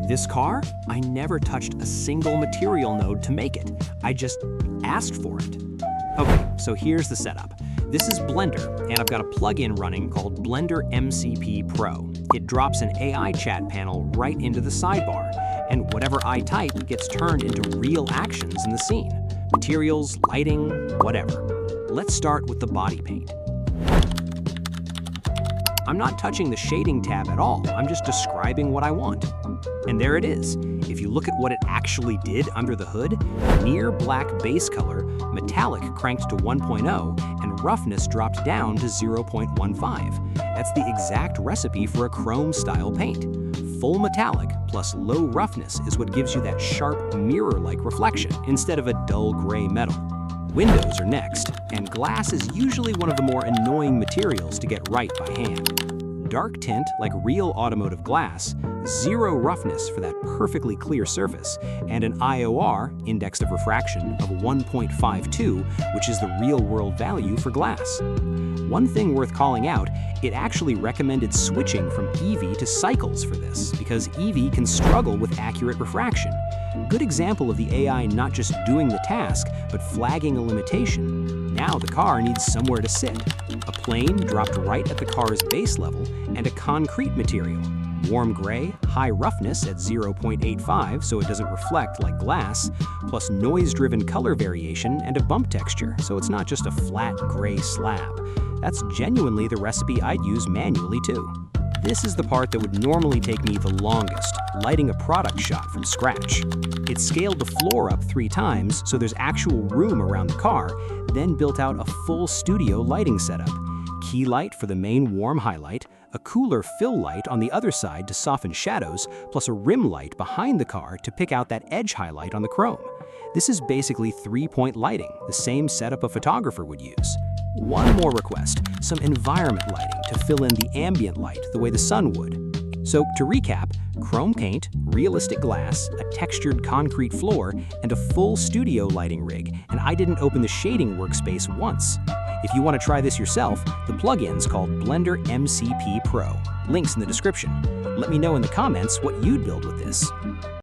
This car, I never touched a single material node to make it. I just asked for it. Okay, so here's the setup. This is Blender, and I've got a plugin running called BlenderMCP Pro. It drops an AI chat panel right into the sidebar, and whatever I type gets turned into real actions in the scene. Materials, lighting, whatever. Let's start with the body paint. I'm not touching the shading tab at all, I'm just describing what I want. And there it is. If you look at what it actually did under the hood, near black base color, metallic cranked to 1.0, and roughness dropped down to 0.15. That's the exact recipe for a chrome-style paint. Full metallic plus low roughness is what gives you that sharp mirror-like reflection instead of a dull gray metal. Windows are next, and glass is usually one of the more annoying materials to get right by hand. Dark tint like real automotive glass, zero roughness for that perfectly clear surface, and an IOR, index of refraction, of 1.52, which is the real-world value for glass. One thing worth calling out, it actually recommended switching from EV to cycles for this, because EV can struggle with accurate refraction. Good example of the AI not just doing the task, but flagging a limitation. Now the car needs somewhere to sit. A plane dropped right at the car's base level, and a concrete material. Warm gray, high roughness at 0.85 so it doesn't reflect like glass, plus noise-driven color variation and a bump texture so it's not just a flat gray slab. That's genuinely the recipe I'd use manually too. This is the part that would normally take me the longest, lighting a product shot from scratch. It scaled the floor up 3 times so there's actual room around the car, then built out a full studio lighting setup. Key light for the main warm highlight, a cooler fill light on the other side to soften shadows, plus a rim light behind the car to pick out that edge highlight on the chrome. This is basically 3-point lighting, the same setup a photographer would use. One more request, some environment lighting to fill in the ambient light the way the sun would. So to recap, chrome paint, realistic glass, a textured concrete floor, and a full studio lighting rig, and I didn't open the shading workspace once. If you want to try this yourself, the plugin's called BlenderMCP Pro. Links in the description. Let me know in the comments what you'd build with this.